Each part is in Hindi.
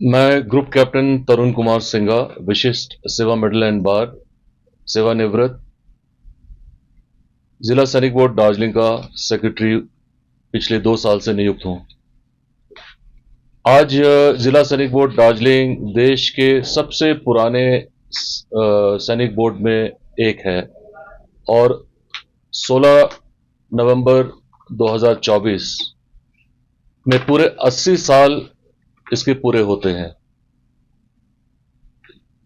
मैं ग्रुप कैप्टन तरुण कुमार सिंघा, विशिष्ट सेवा मेडल एंड बार, सेवानिवृत्त, जिला सैनिक बोर्ड दार्जिलिंग का सेक्रेटरी पिछले 2 साल से नियुक्त हूं। आज जिला सैनिक बोर्ड दार्जिलिंग देश के सबसे पुराने सैनिक बोर्ड में एक है और 16 नवंबर 2024 में पूरे 80 साल इसके पूरे होते हैं।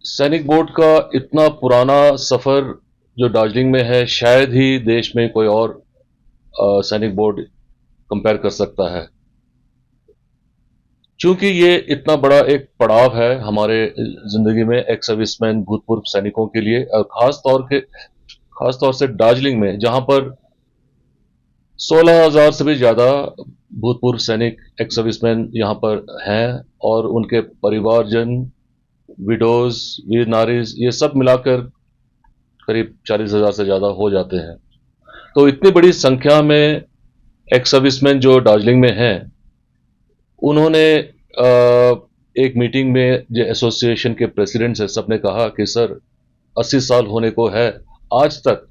सैनिक बोर्ड का इतना पुराना सफर जो दार्जिलिंग में है, शायद ही देश में कोई और सैनिक बोर्ड कंपेयर कर सकता है। क्योंकि ये इतना बड़ा एक पड़ाव है हमारे जिंदगी में, एक्स सर्विसमैन भूतपूर्व सैनिकों के लिए, और खास तौर से दार्जिलिंग में, जहां पर 16,000 से भी ज्यादा भूतपूर्व सैनिक एक्स सर्विसमैन यहां पर हैं और उनके परिवारजन, विडोज, वीर नारीज, ये सब मिलाकर करीब 40,000 से ज्यादा हो जाते हैं। तो इतनी बड़ी संख्या में एक्स सर्विसमैन जो दार्जिलिंग में हैं, उन्होंने एक मीटिंग में जो एसोसिएशन के प्रेसिडेंट्स है, सबने कहा कि सर 80 साल होने को है, आज तक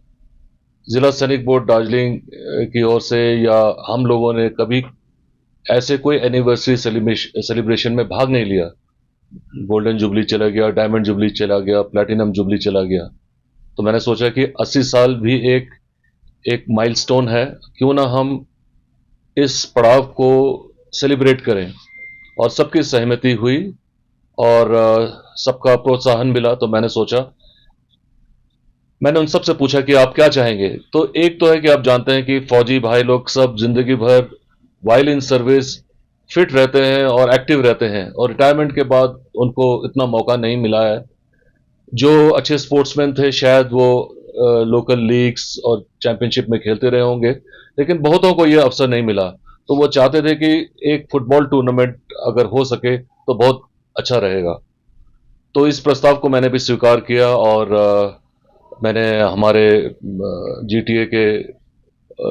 जिला सैनिक बोर्ड दार्जिलिंग की ओर से या हम लोगों ने कभी ऐसे कोई एनिवर्सरी सेलिब्रेशन में भाग नहीं लिया। गोल्डन जुबली चला गया, डायमंड जुबली चला गया, प्लैटिनम जुबली चला गया। तो मैंने सोचा कि 80 साल भी एक एक माइलस्टोन है, क्यों ना हम इस पड़ाव को सेलिब्रेट करें। और सबकी सहमति हुई और सबका प्रोत्साहन मिला। तो मैंने सोचा, मैंने उन सबसे पूछा कि आप क्या चाहेंगे। तो एक तो है कि आप जानते हैं कि फौजी भाई लोग सब जिंदगी भर वाइल इन सर्विस फिट रहते हैं और एक्टिव रहते हैं, और रिटायरमेंट के बाद उनको इतना मौका नहीं मिला है। जो अच्छे स्पोर्ट्समैन थे शायद वो लोकल लीग्स और चैंपियनशिप में खेलते रहे होंगे, लेकिन बहुतों को यह अवसर नहीं मिला। तो वो चाहते थे कि एक फुटबॉल टूर्नामेंट अगर हो सके तो बहुत अच्छा रहेगा। तो इस प्रस्ताव को मैंने भी स्वीकार किया और मैंने हमारे जीटीए के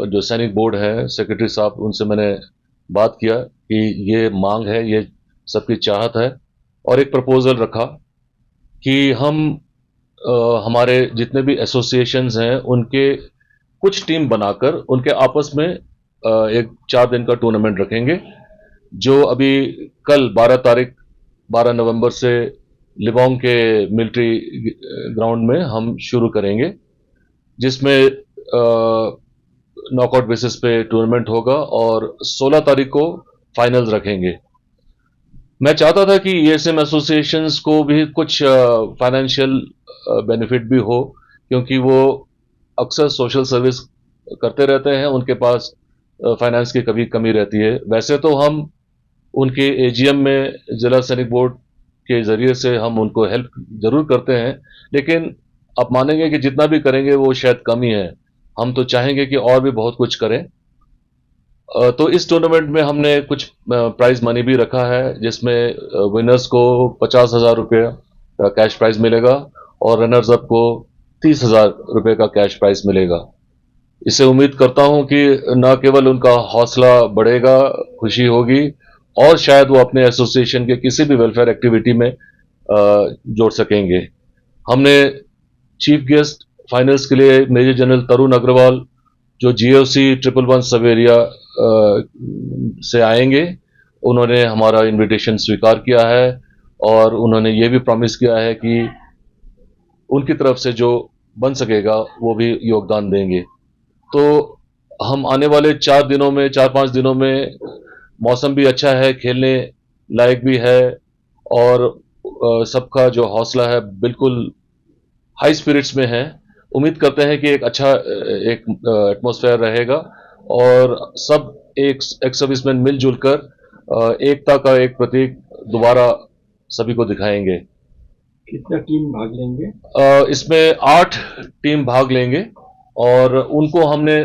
जो सैनिक बोर्ड है, सेक्रेटरी साहब, उनसे मैंने बात किया कि ये मांग है, ये सबकी चाहत है, और एक प्रपोजल रखा कि हम हमारे जितने भी एसोसिएशंस हैं उनके कुछ टीम बनाकर उनके आपस में एक 4 दिन का टूर्नामेंट रखेंगे, जो अभी कल 12 नवंबर से लिबोंग के मिलिट्री ग्राउंड में हम शुरू करेंगे, जिसमें नॉकआउट बेसिस पे टूर्नामेंट होगा और 16 तारीख को फाइनल्स रखेंगे। मैं चाहता था कि ईएसएम एसोसिएशंस को भी कुछ फाइनेंशियल बेनिफिट भी हो, क्योंकि वो अक्सर सोशल सर्विस करते रहते हैं, उनके पास फाइनेंस की कभी कमी रहती है। वैसे तो हम उनके एजीएम में जिला सैनिक बोर्ड के जरिए से हम उनको हेल्प जरूर करते हैं, लेकिन आप मानेंगे कि जितना भी करेंगे वो शायद कम ही है। हम तो चाहेंगे कि और भी बहुत कुछ करें। तो इस टूर्नामेंट में हमने कुछ प्राइज मनी भी रखा है, जिसमें विनर्स को 50,000 रुपये का कैश प्राइज मिलेगा और रनर्स अप को 30,000 रुपये का कैश प्राइज मिलेगा। इससे उम्मीद करता हूं कि न केवल उनका हौसला बढ़ेगा, खुशी होगी, और शायद वो अपने एसोसिएशन के किसी भी वेलफेयर एक्टिविटी में जोड़ सकेंगे। हमने चीफ गेस्ट फाइनल्स के लिए मेजर जनरल तरुण अग्रवाल, जो जीओसी 111 सब एरिया से आएंगे, उन्होंने हमारा इनविटेशन स्वीकार किया है और उन्होंने ये भी प्रॉमिस किया है कि उनकी तरफ से जो बन सकेगा वो भी योगदान देंगे। तो हम आने वाले 4-5 दिनों में, मौसम भी अच्छा है, खेलने लायक भी है, और सबका जो हौसला है बिल्कुल हाई स्पिरिट्स में है। उम्मीद करते हैं कि एक अच्छा एक एटमॉस्फेयर रहेगा और सब एक सर्विसमैन मिलजुल कर एकता का एक प्रतीक दोबारा सभी को दिखाएंगे। कितना टीम भाग लेंगे? इसमें 8 टीम भाग लेंगे और उनको हमने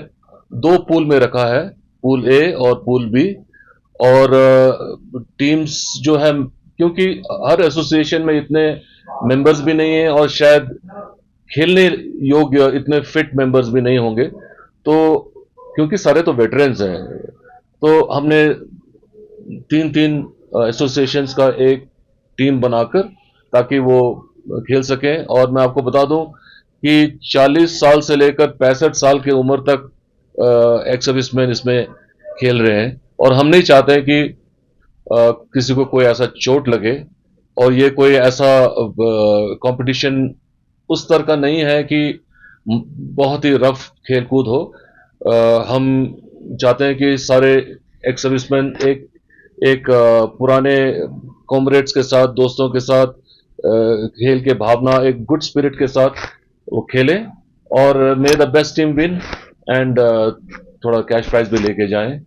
2 पूल में रखा है, पूल ए और पूल बी। और टीम्स जो है, क्योंकि हर एसोसिएशन में इतने मेंबर्स भी नहीं है और शायद खेलने योग्य इतने फिट मेंबर्स भी नहीं होंगे, तो क्योंकि सारे तो वेटरन्स हैं, तो हमने 3-3 एसोसिएशंस का एक टीम बनाकर ताकि वो खेल सकें। और मैं आपको बता दूं कि 40 साल से लेकर 65 साल की उम्र तक एक्स सर्विसमैन इसमें खेल रहे हैं। और हम नहीं चाहते कि किसी को कोई ऐसा चोट लगे, और ये कोई ऐसा कंपटीशन उस तरह का नहीं है कि बहुत ही रफ खेलकूद हो। हम चाहते हैं कि सारे एक्स सर्विसमैन एक एक पुराने कॉमरेड्स के साथ, दोस्तों के साथ खेल के भावना, एक गुड स्पिरिट के साथ वो खेलें और मे the best team win and थोड़ा कैश प्राइज भी लेके जाएं।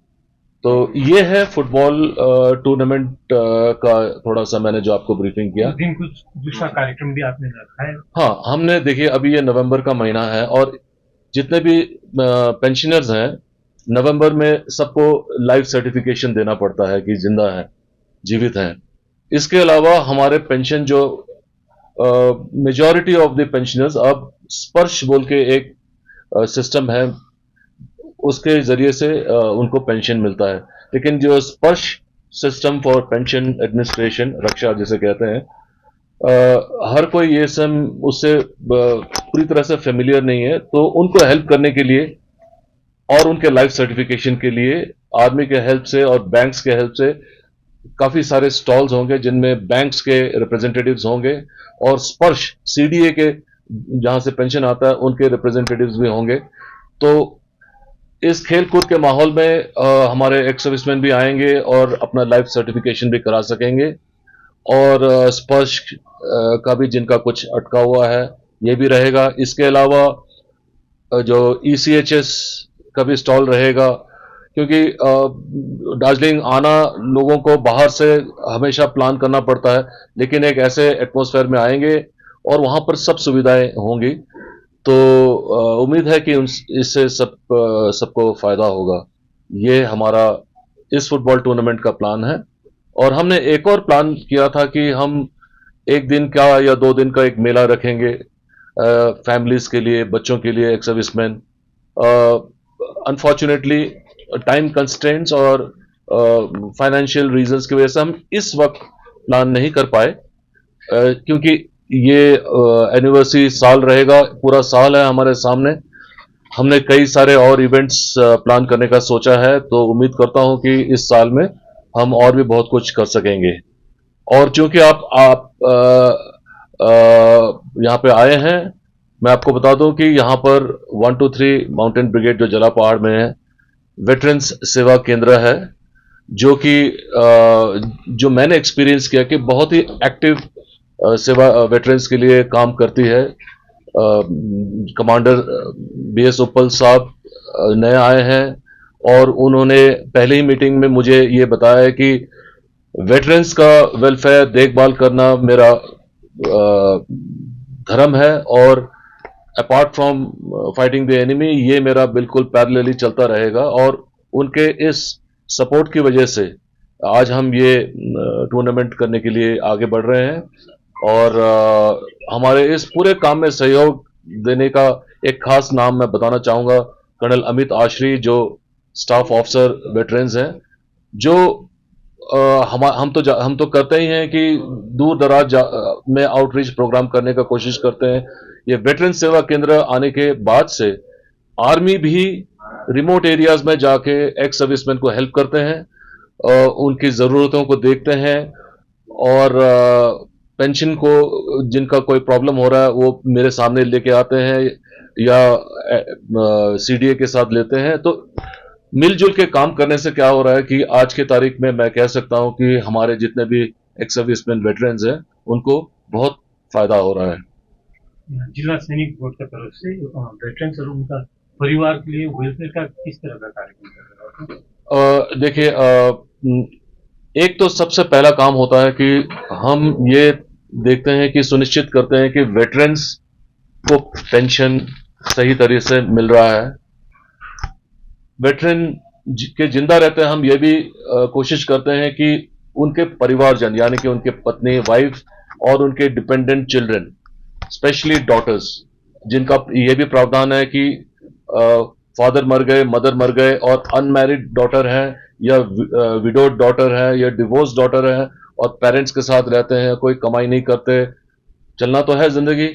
तो ये है फुटबॉल टूर्नामेंट का थोड़ा सा मैंने जो आपको ब्रीफिंग किया। उस दिन कुछ दूसरा कार्यक्रम भी आपने रखा है? हाँ, हमने देखिए अभी ये नवंबर का महीना है और जितने भी पेंशनर्स हैं नवंबर में सबको लाइफ सर्टिफिकेशन देना पड़ता है कि जिंदा है, जीवित हैं। इसके अलावा हमारे पेंशन जो मेजॉरिटी ऑफ द पेंशनर्स अब स्पर्श बोल के एक सिस्टम है, उसके जरिए से उनको पेंशन मिलता है। लेकिन जो स्पर्श सिस्टम फॉर पेंशन एडमिनिस्ट्रेशन, रक्षा जिसे कहते हैं, हर कोई ये सब उससे पूरी तरह से फेमिलियर नहीं है। तो उनको हेल्प करने के लिए और उनके लाइफ सर्टिफिकेशन के लिए आर्मी के हेल्प से और बैंक्स के हेल्प से काफी सारे स्टॉल्स होंगे जिनमें बैंक्स के रिप्रेजेंटेटिव्स होंगे और स्पर्श सीडीए के जहां से पेंशन आता है उनके रिप्रेजेंटेटिव्स भी होंगे। तो इस खेल कूद के माहौल में हमारे एक्स सर्विसमैन भी आएंगे और अपना लाइफ सर्टिफिकेशन भी करा सकेंगे। और स्पर्श का भी जिनका कुछ अटका हुआ है ये भी रहेगा। इसके अलावा जो ईसीएचएस का भी स्टॉल रहेगा, क्योंकि दार्जिलिंग आना लोगों को बाहर से हमेशा प्लान करना पड़ता है, लेकिन एक ऐसे एटमॉस्फेयर में आएंगे और वहां पर सब सुविधाएं होंगी। तो उम्मीद है कि इससे सबको फायदा होगा। ये हमारा इस फुटबॉल टूर्नामेंट का प्लान है। और हमने एक और प्लान किया था कि हम एक दिन का या 2 दिन का एक मेला रखेंगे फैमिलीज के लिए, बच्चों के लिए, ex serviceman. Unfortunately time constraints और फाइनेंशियल रीजंस की वजह से हम इस वक्त प्लान नहीं कर पाए, क्योंकि ये एनिवर्सरी साल रहेगा, पूरा साल है हमारे सामने। हमने कई सारे और इवेंट्स प्लान करने का सोचा है, तो उम्मीद करता हूं कि इस साल में हम और भी बहुत कुछ कर सकेंगे। और चूंकि आप यहाँ पे आए हैं, मैं आपको बता दूं कि यहाँ पर 123 माउंटेन ब्रिगेड जो जला पहाड़ में है, वेटरन्स सेवा केंद्र है, जो कि जो मैंने एक्सपीरियंस किया कि बहुत ही एक्टिव सेवा वेटरन्स के लिए काम करती है। कमांडर बीएस उप्पल साहब नए आए हैं और उन्होंने पहले ही मीटिंग में मुझे ये बताया कि वेटरन्स का वेलफेयर देखभाल करना मेरा धर्म है, और apart from fighting the enemy ये मेरा बिल्कुल पैरेलली चलता रहेगा। और उनके इस सपोर्ट की वजह से आज हम ये टूर्नामेंट करने के लिए आगे बढ़ रहे हैं। और हमारे इस पूरे काम में सहयोग देने का एक खास नाम मैं बताना चाहूंगा, कर्नल अमित आश्री, जो स्टाफ ऑफिसर वेटरन्स हैं, जो हम तो करते ही हैं कि दूर दराज में आउटरीच प्रोग्राम करने का कोशिश करते हैं। ये वेटरन सेवा केंद्र आने के बाद से आर्मी भी रिमोट एरियाज में जाके एक्स सर्विसमैन को हेल्प करते हैं, उनकी ज़रूरतों को देखते हैं, और पेंशन को जिनका कोई प्रॉब्लम हो रहा है वो मेरे सामने लेके आते हैं या सीडीए के साथ लेते हैं। तो मिलजुल के काम करने से क्या हो रहा है कि आज के तारीख में मैं कह सकता हूं कि हमारे जितने भी एक्स सर्विसमैन वेटरन्स हैं उनको बहुत फायदा हो रहा है। जिला सैनिक बोर्ड की तरफ से वेटरन्स और उनका परिवार के लिए वेलफेयर का किस तरह का कार्यक्रम कर रहा है? देखिए, एक तो सबसे पहला काम होता है कि हम ये देखते हैं कि सुनिश्चित करते हैं कि वेटरन्स को पेंशन सही तरीके से मिल रहा है। वेटरन के जिंदा रहते हैं हम ये भी कोशिश करते हैं कि उनके परिवारजन, यानी कि उनके पत्नी, वाइफ और उनके डिपेंडेंट चिल्ड्रन, स्पेशली डॉटर्स, जिनका ये भी प्रावधान है कि फादर मर गए, मदर मर गए और अनमैरिड डॉटर है या विडोड डॉटर है या डिवोर्स डॉटर है, और पेरेंट्स के साथ रहते हैं, कोई कमाई नहीं करते, चलना तो है जिंदगी।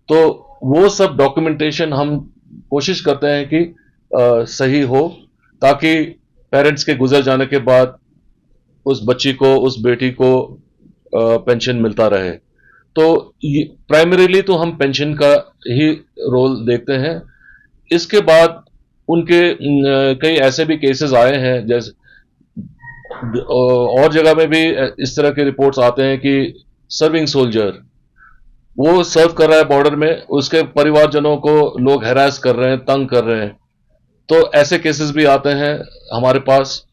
तो वो सब डॉक्यूमेंटेशन हम कोशिश करते हैं कि सही हो, ताकि पेरेंट्स के गुजर जाने के बाद उस बच्ची को, उस बेटी को पेंशन मिलता रहे। तो प्राइमरीली तो हम पेंशन का ही रोल देखते हैं। इसके बाद उनके कई ऐसे भी केसेस आए हैं, जैसे और जगह में भी इस तरह के रिपोर्ट्स आते हैं कि सर्विंग सोल्जर वो सर्व कर रहा है बॉर्डर में, उसके परिवारजनों को लोग हैरास कर रहे हैं, तंग कर रहे हैं। तो ऐसे केसेस भी आते हैं हमारे पास।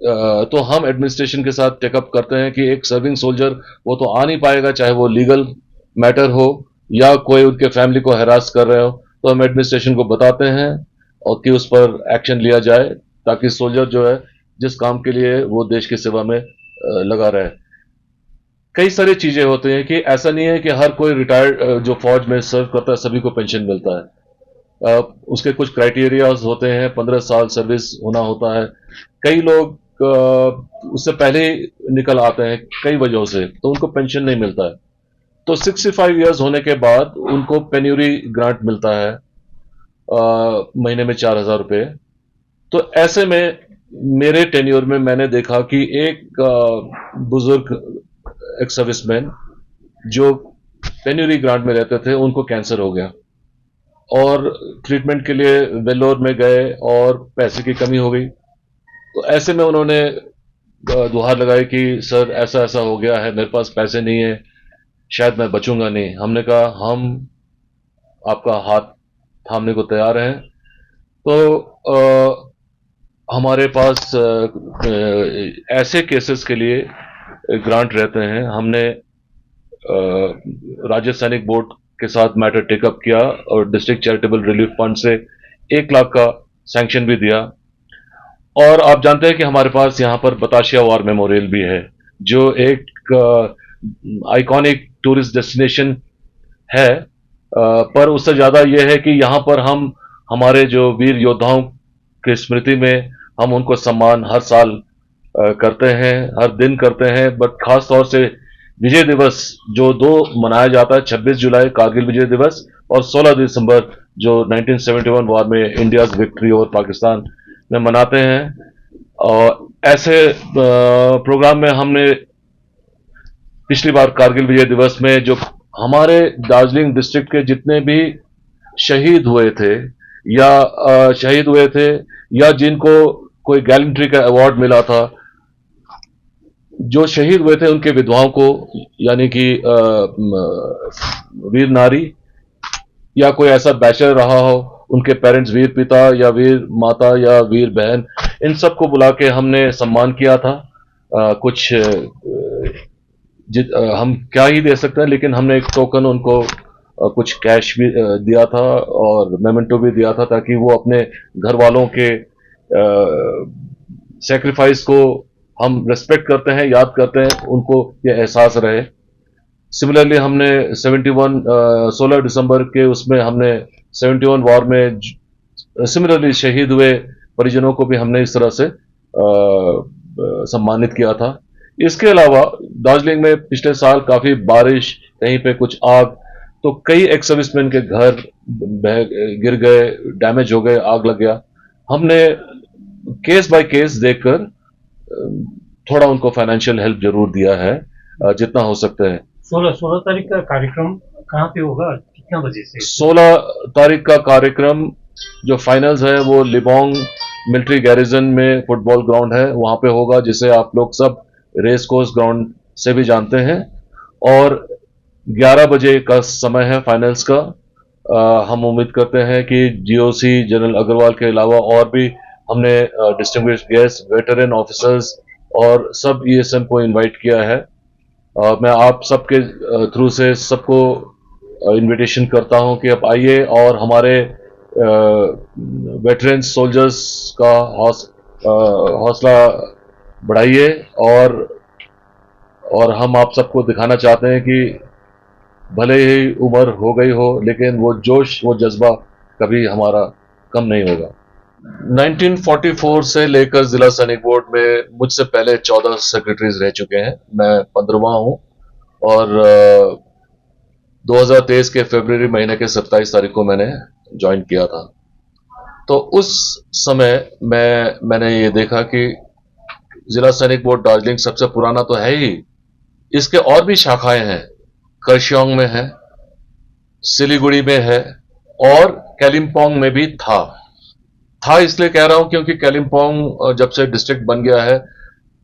तो हम एडमिनिस्ट्रेशन के साथ टेकअप करते हैं कि एक सर्विंग सोल्जर वो तो आ नहीं पाएगा, चाहे वो लीगल मैटर हो या कोई उनके फैमिली को हैरास कर रहे हो, तो हम एडमिनिस्ट्रेशन को बताते हैं और कि उस पर एक्शन लिया जाए, ताकि सोल्जर जो है जिस काम के लिए वो देश की सेवा में लगा रहे। कई सारी चीजें होती हैं कि ऐसा नहीं है कि हर कोई रिटायर्ड जो फौज में सर्व करता है सभी को पेंशन मिलता है। उसके कुछ क्राइटेरियाज होते हैं, 15 साल सर्विस होना होता है। कई लोग उससे पहले निकल आते हैं कई वजहों से, तो उनको पेंशन नहीं मिलता है। तो 65 इयर्स होने के बाद उनको पेन्यूरी ग्रांट मिलता है, महीने में 4,000 रुपये। तो ऐसे में मेरे टेन्योर में मैंने देखा कि एक बुजुर्ग एक्स सर्विसमैन जो पेन्यूरी ग्रांट में रहते थे, उनको कैंसर हो गया और ट्रीटमेंट के लिए वेल्लोर में गए और पैसे की कमी हो गई। तो ऐसे में उन्होंने गुहार लगाई कि सर ऐसा ऐसा हो गया है, मेरे पास पैसे नहीं है, शायद मैं बचूंगा नहीं। हमने कहा हम आपका हाथ थामने को तैयार हैं। तो हमारे पास ऐसे केसेस के लिए ग्रांट रहते हैं। हमने राज्य सैनिक बोर्ड के साथ मैटर टेकअप किया और डिस्ट्रिक्ट चैरिटेबल रिलीफ फंड से 1 लाख का सैंक्शन भी दिया। और आप जानते हैं कि हमारे पास यहाँ पर बताशिया वॉर मेमोरियल भी है, जो एक आइकॉनिक टूरिस्ट डेस्टिनेशन है। पर उससे ज्यादा यह है कि यहाँ पर हम हमारे जो वीर योद्धाओं की स्मृति में हम उनको सम्मान हर साल करते हैं, हर दिन करते हैं। बट खास तौर से विजय दिवस जो 2 मनाया जाता है, 26 जुलाई कारगिल विजय दिवस और 16 दिसंबर जो 1971 वॉर में इंडिया विक्ट्री ओवर पाकिस्तान में मनाते हैं। और ऐसे प्रोग्राम में हमने पिछली बार कारगिल विजय दिवस में जो हमारे दार्जिलिंग डिस्ट्रिक्ट के जितने भी शहीद हुए थे या जिनको कोई गैलेंट्री का अवार्ड मिला था, जो शहीद हुए थे उनके विधवाओं को, यानी कि वीर नारी या कोई ऐसा बैचलर रहा हो, उनके पेरेंट्स वीर पिता या वीर माता या वीर बहन, इन सबको बुला के हमने सम्मान किया था। कुछ हम क्या ही दे सकते हैं, लेकिन हमने एक टोकन उनको कुछ कैश भी दिया था और मेमेंटो भी दिया था, ताकि वो अपने घर वालों के सेक्रीफाइस को हम रेस्पेक्ट करते हैं, याद करते हैं, उनको ये एहसास रहे। सिमिलरली हमने 16 दिसंबर के उसमें हमने 71 वॉर में सिमिलरली शहीद हुए परिजनों को भी हमने इस तरह से सम्मानित किया था। इसके अलावा दार्जिलिंग में पिछले साल काफी बारिश, कहीं पे कुछ आग, तो कई एक्स सर्विसमैन के घर गिर गए, डैमेज हो गए, आग लग गया। हमने केस बाय केस देखकर थोड़ा उनको फाइनेंशियल हेल्प जरूर दिया है, जितना हो सकता है। 16 तारीख का कार्यक्रम कहाँ पे होगा, कितना बजे से? 16 तारीख का कार्यक्रम जो फाइनल्स है वो लिबोंग मिलिट्री गैरिजन में फुटबॉल ग्राउंड है, वहां पे होगा, जिसे आप लोग सब रेस कोर्स ग्राउंड से भी जानते हैं। और 11 बजे का समय है फाइनल्स का। हम उम्मीद करते हैं कि जीओसी जनरल अग्रवाल के अलावा और भी हमने डिस्टिंग्विश्ड गेस्ट, वेटरन ऑफिसर्स और सब ईएसएम को इनवाइट किया है। मैं आप सबके थ्रू से सबको इनविटेशन करता हूं कि आप आइए और हमारे वेटरन सोल्जर्स का हौसला बढ़ाइए। और हम आप सबको दिखाना चाहते हैं कि भले ही उम्र हो गई हो, लेकिन वो जोश, वो जज्बा कभी हमारा कम नहीं होगा। 1944 से लेकर जिला सैनिक बोर्ड में मुझसे पहले 14 सेक्रेटरीज रह चुके हैं। मैं 15वां हूं और 2023 के फरवरी महीने के 27 तारीख को मैंने ज्वाइन किया था। तो उस समय मैंने ये देखा कि जिला सैनिक बोर्ड दार्जिलिंग सबसे पुराना तो है ही, इसके और भी शाखाएं हैं। कर्शियोंग में है, सिलीगुड़ी में है और कालिम्पोंग में भी था इसलिए कह रहा हूं क्योंकि कालिम्पोंग जब से डिस्ट्रिक्ट बन गया है,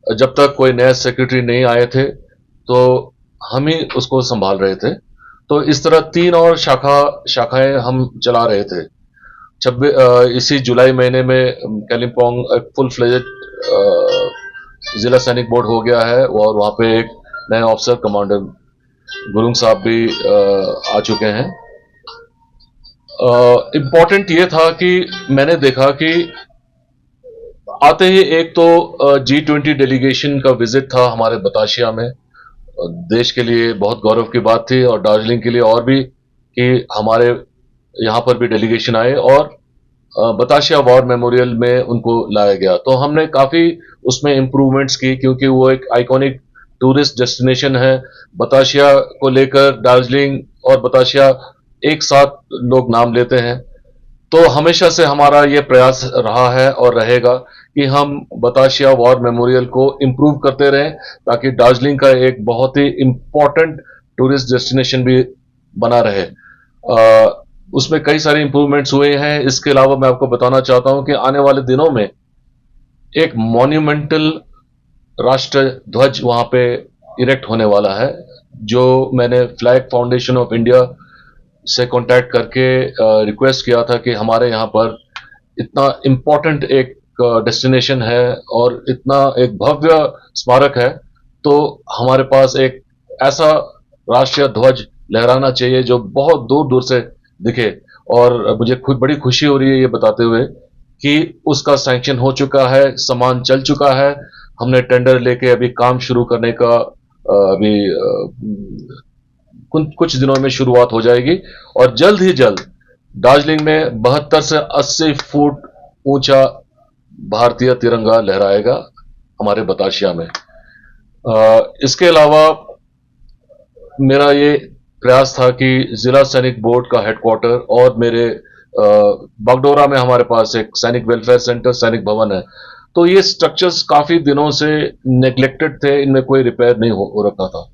जब तक कोई नया सेक्रेटरी नहीं आए थे तो हम ही उसको संभाल रहे थे। तो इस तरह 3 और शाखाएं हम चला रहे थे। इसी जुलाई महीने में कालिम्पोंग एक फुल फ्लेजेड जिला सैनिक बोर्ड हो गया है और वहां पे एक नए ऑफिसर कमांडर गुरुंग साहब भी आ चुके हैं। इम्पोर्टेंट ये था कि मैंने देखा कि आते ही एक तो G20 डेलीगेशन का विजिट था हमारे बताशिया में। देश के लिए बहुत गौरव की बात थी और दार्जिलिंग के लिए और भी कि हमारे यहाँ पर भी डेलीगेशन आए और बताशिया वॉर मेमोरियल में उनको लाया गया। तो हमने काफी उसमें इम्प्रूवमेंट्स की क्योंकि वो एक आइकॉनिक टूरिस्ट डेस्टिनेशन है। बताशिया को लेकर दार्जिलिंग और बताशिया एक साथ लोग नाम लेते हैं। तो हमेशा से हमारा ये प्रयास रहा है और रहेगा कि हम बताशिया वॉर मेमोरियल को इम्प्रूव करते रहें ताकि दार्जिलिंग का एक बहुत ही इम्पोर्टेंट टूरिस्ट डेस्टिनेशन भी बना रहे। उसमें कई सारे इंप्रूवमेंट्स हुए हैं। इसके अलावा मैं आपको बताना चाहता हूं कि आने वाले दिनों में एक मॉन्यूमेंटल राष्ट्र ध्वज वहां पे इरेक्ट होने वाला है, जो मैंने फ्लैग फाउंडेशन ऑफ इंडिया से कांटेक्ट करके रिक्वेस्ट किया था कि हमारे यहाँ पर इतना इम्पोर्टेंट एक डेस्टिनेशन है और इतना एक भव्य स्मारक है, तो हमारे पास एक ऐसा राष्ट्रीय ध्वज लहराना चाहिए जो बहुत दूर दूर से दिखे। और मुझे बड़ी खुशी हो रही है ये बताते हुए कि उसका सैंक्शन हो चुका है, सामान चल चुका है। हमने टेंडर लेके अभी काम शुरू करने का अभी कुछ दिनों में शुरुआत हो जाएगी और जल्द ही जल्द दार्जिलिंग में 72 से 80 फुट ऊंचा भारतीय तिरंगा लहराएगा हमारे बताशिया में। इसके अलावा मेरा ये प्रयास था कि जिला सैनिक बोर्ड का हेडक्वार्टर और मेरे बागडोरा में हमारे पास एक सैनिक वेलफेयर सेंटर, सैनिक भवन है। तो ये स्ट्रक्चर्स काफी दिनों से नेग्लेक्टेड थे, इनमें कोई रिपेयर नहीं हो रखा था।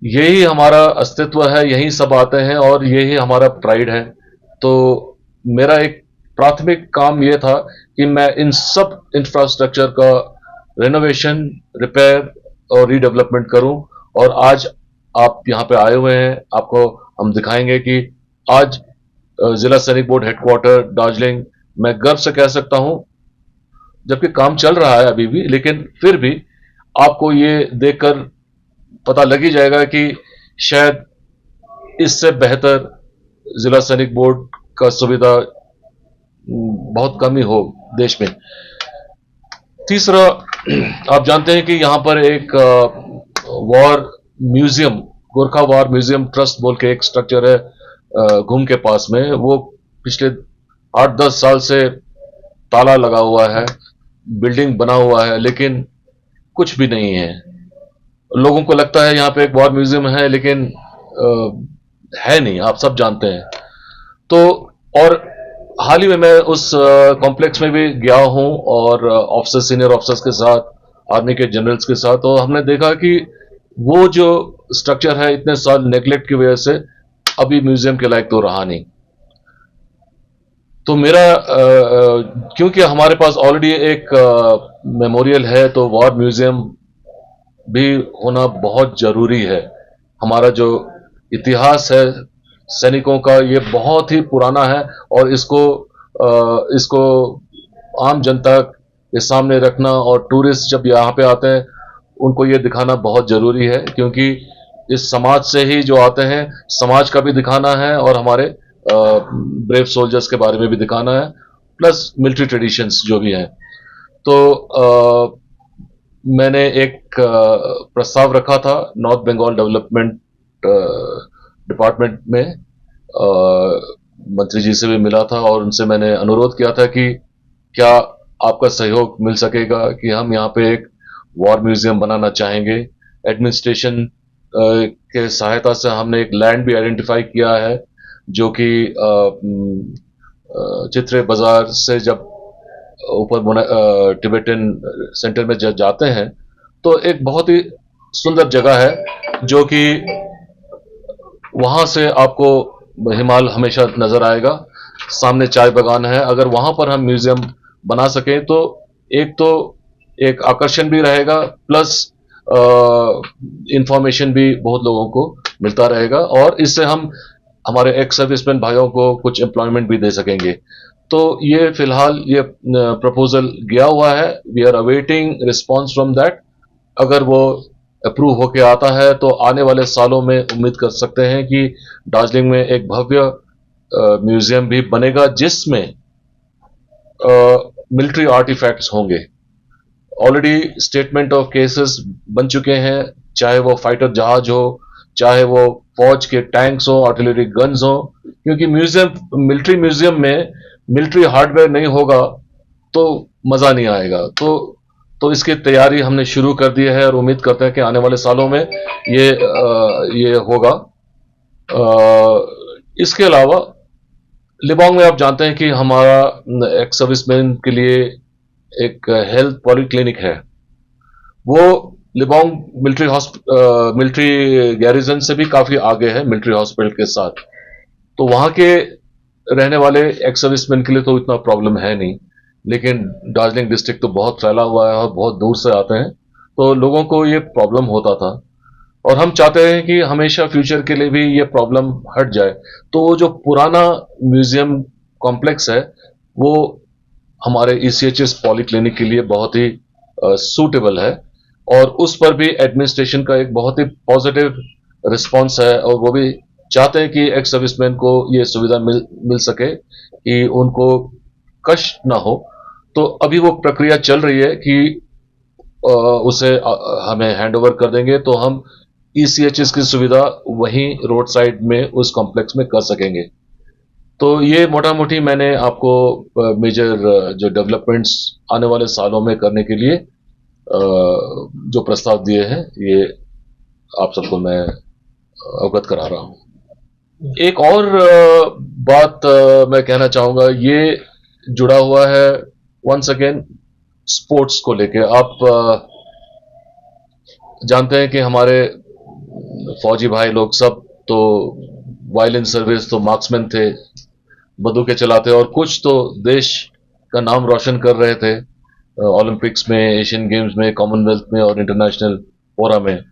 यही हमारा अस्तित्व है, यही सब आते हैं और यही हमारा प्राइड है। तो मेरा एक प्राथमिक काम यह था कि मैं इन सब इंफ्रास्ट्रक्चर का रेनोवेशन, रिपेयर और रीडेवलपमेंट करूं। और आज आप यहां पे आए हुए हैं, आपको हम दिखाएंगे कि आज जिला सैनिक बोर्ड हेडक्वार्टर दार्जिलिंग मैं गर्व से कह सकता हूं, जबकि काम चल रहा है अभी भी, लेकिन फिर भी आपको ये देखकर पता लग ही जाएगा कि शायद इससे बेहतर जिला सैनिक बोर्ड का सुविधा बहुत कम ही हो देश में। तीसरा, आप जानते हैं कि यहां पर एक war museum, Gorkha war museum trust बोल के एक स्ट्रक्चर है घूम के पास में। वो पिछले 8-10 साल से ताला लगा हुआ है, बिल्डिंग बना हुआ है, लेकिन कुछ भी नहीं है। लोगों को लगता है यहाँ पे एक वॉर म्यूजियम है, लेकिन है नहीं, आप सब जानते हैं। तो और हाल ही में मैं उस कॉम्प्लेक्स में भी गया हूं और ऑफिसर, सीनियर ऑफिसर्स के साथ, आर्मी के जनरल्स के साथ, तो हमने देखा कि वो जो स्ट्रक्चर है इतने साल नेग्लेक्ट की वजह से अभी म्यूजियम के लायक तो रहा नहीं। तो मेरा क्योंकि हमारे पास ऑलरेडी एक मेमोरियल है, तो वॉर म्यूजियम भी होना बहुत जरूरी है। हमारा जो इतिहास है सैनिकों का, ये बहुत ही पुराना है और इसको आम जनता के सामने रखना और टूरिस्ट जब यहाँ पे आते हैं उनको ये दिखाना बहुत जरूरी है, क्योंकि इस समाज से ही जो आते हैं, समाज का भी दिखाना है और हमारे ब्रेव सोल्जर्स के बारे में भी दिखाना है, प्लस मिलिट्री ट्रेडिशंस जो भी हैं। तो मैंने एक प्रस्ताव रखा था नॉर्थ बंगाल डेवलपमेंट डिपार्टमेंट में मंत्री जी से भी मिला था और उनसे मैंने अनुरोध किया था कि क्या आपका सहयोग मिल सकेगा कि हम यहाँ पे एक वॉर म्यूजियम बनाना चाहेंगे। एडमिनिस्ट्रेशन के सहायता से हमने एक लैंड भी आइडेंटिफाई किया है, जो कि चित्रे बाजार से जब ऊपर टिबेटन सेंटर में जब जाते हैं तो एक बहुत ही सुंदर जगह है, जो कि वहां से आपको हिमालय हमेशा नजर आएगा। सामने चाय बागान है। अगर वहां पर हम म्यूजियम बना सकें तो एक आकर्षण भी रहेगा, प्लस इंफॉर्मेशन भी बहुत लोगों को मिलता रहेगा, और इससे हम हमारे एक्स सर्विसमैन भाइयों को कुछ एम्प्लॉयमेंट भी दे सकेंगे। तो ये फिलहाल ये प्रपोजल गया हुआ है। We are awaiting response from that. अगर वो अप्रूव होके आता है तो आने वाले सालों में उम्मीद कर सकते हैं कि दार्जिलिंग में एक भव्य म्यूजियम भी बनेगा, जिसमें मिलिट्री आर्टिफैक्ट्स होंगे। ऑलरेडी स्टेटमेंट ऑफ केसेस बन चुके हैं, चाहे वो फाइटर जहाज हो, चाहे वो फौज के टैंक्स हो, आर्टिलरी गन्स हो, क्योंकि मिलिट्री म्यूजियम में मिलिट्री हार्डवेयर नहीं होगा तो मजा नहीं आएगा। तो इसकी तैयारी हमने शुरू कर दी है और उम्मीद करते हैं कि आने वाले सालों में ये होगा। इसके अलावा लिबांग में आप जानते हैं कि हमारा एक्स सर्विसमैन के लिए एक हेल्थ पॉलीक्लिनिक है। वो लिबांग मिलिट्री गैरिजन से भी काफी आगे है मिलिट्री हॉस्पिटल के साथ। तो वहां के रहने वाले एक्स सर्विसमैन के लिए तो इतना प्रॉब्लम है नहीं, लेकिन दार्जिलिंग डिस्ट्रिक्ट तो बहुत फैला हुआ है और बहुत दूर से आते हैं, तो लोगों को ये प्रॉब्लम होता था। और हम चाहते हैं कि हमेशा फ्यूचर के लिए भी ये प्रॉब्लम हट जाए। तो वो जो पुराना म्यूजियम कॉम्प्लेक्स है वो हमारे ईसीएचएस पॉलीक्लिनिक के लिए बहुत ही सूटेबल है, और उस पर भी एडमिनिस्ट्रेशन का एक बहुत ही पॉजिटिव रिस्पांस है, और वो भी चाहते हैं कि एक्स सर्विसमैन को ये सुविधा मिल सके कि उनको कष्ट ना हो। तो अभी वो प्रक्रिया चल रही है कि उसे हमें हैंड ओवर कर देंगे तो हम ईसीएचएस की सुविधा वहीं रोड साइड में उस कॉम्प्लेक्स में कर सकेंगे। तो ये मोटा मोटी मैंने आपको मेजर जो डेवलपमेंट्स आने वाले सालों में करने के लिए जो प्रस्ताव दिए हैं, ये आप सबको मैं अवगत करा रहा हूं। एक और बात मैं कहना चाहूंगा, ये जुड़ा हुआ है वंस अगेन स्पोर्ट्स को लेके। आप जानते हैं कि हमारे फौजी भाई लोग सब तो वायलिन सर्विस तो मार्क्समैन थे, बंदूकें चलाते, और कुछ तो देश का नाम रोशन कर रहे थे ओलंपिक्स में, एशियन गेम्स में, कॉमनवेल्थ में और इंटरनेशनल फोरम में।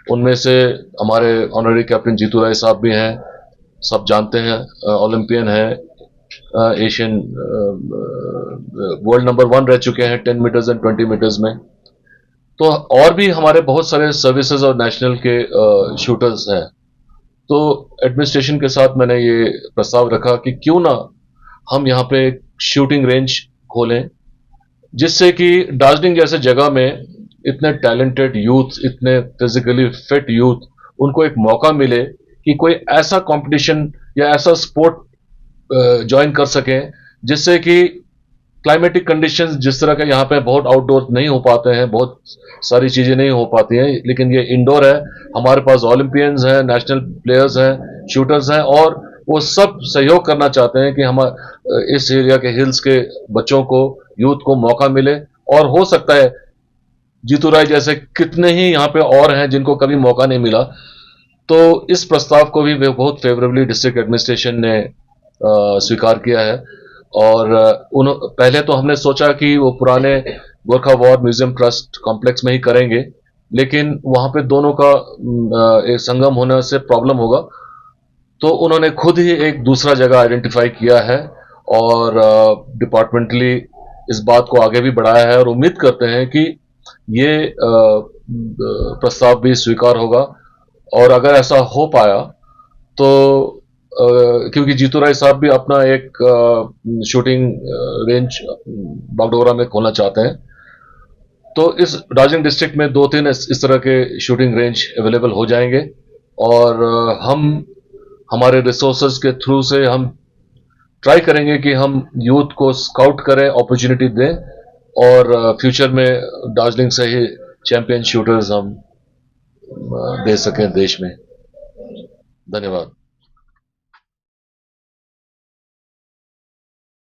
उनमें से हमारे ऑनररी कैप्टन जीतू राय साहब भी हैं, सब जानते हैं, ओलंपियन है, एशियन वर्ल्ड नंबर 1 रह चुके हैं 10 मीटर्स एंड 20 मीटर्स में। तो और भी हमारे बहुत सारे सर्विसेज और नेशनल के शूटर्स हैं। तो एडमिनिस्ट्रेशन के साथ मैंने ये प्रस्ताव रखा कि क्यों ना हम यहाँ पे एक शूटिंग रेंज खोलें, जिससे कि दार्जिलिंग जैसे जगह में इतने टैलेंटेड यूथ, इतने फिजिकली फिट यूथ, उनको एक मौका मिले कि कोई ऐसा कंपटीशन या ऐसा स्पोर्ट ज्वाइन कर सकें, जिससे कि क्लाइमेटिक कंडीशंस जिस तरह के यहाँ पे बहुत आउटडोर नहीं हो पाते हैं, बहुत सारी चीजें नहीं हो पाती हैं, लेकिन ये इंडोर है। हमारे पास ओलंपियंस हैं, नेशनल प्लेयर्स हैं, शूटर्स हैं, और वो सब सहयोग करना चाहते हैं कि हम इस एरिया के हिल्स के बच्चों को, यूथ को मौका मिले। और हो सकता है जीतू राय जैसे कितने ही यहाँ पे और हैं जिनको कभी मौका नहीं मिला। तो इस प्रस्ताव को भी बहुत फेवरेबली डिस्ट्रिक्ट एडमिनिस्ट्रेशन ने स्वीकार किया है। और पहले तो हमने सोचा कि वो पुराने Gorkha war museum trust complex में ही करेंगे, लेकिन वहां पे दोनों का एक संगम होने से प्रॉब्लम होगा। तो उन्होंने खुद ही एक दूसरा जगह आइडेंटिफाई किया है, और डिपार्टमेंटली इस बात को आगे भी बढ़ाया है, और उम्मीद करते हैं कि ये प्रस्ताव भी स्वीकार होगा। और अगर ऐसा हो पाया तो क्योंकि जीतू राय साहब भी अपना एक शूटिंग रेंज बागडोगरा में खोलना चाहते हैं, तो इस दार्जिलिंग डिस्ट्रिक्ट में 2-3 इस तरह के शूटिंग रेंज अवेलेबल हो जाएंगे, और हम हमारे रिसोर्सेज के थ्रू से हम ट्राई करेंगे कि हम यूथ को स्काउट करें, अपॉर्चुनिटी दें और फ्यूचर में दार्जिलिंग से ही चैंपियन शूटर्स हम दे सकें देश में। धन्यवाद।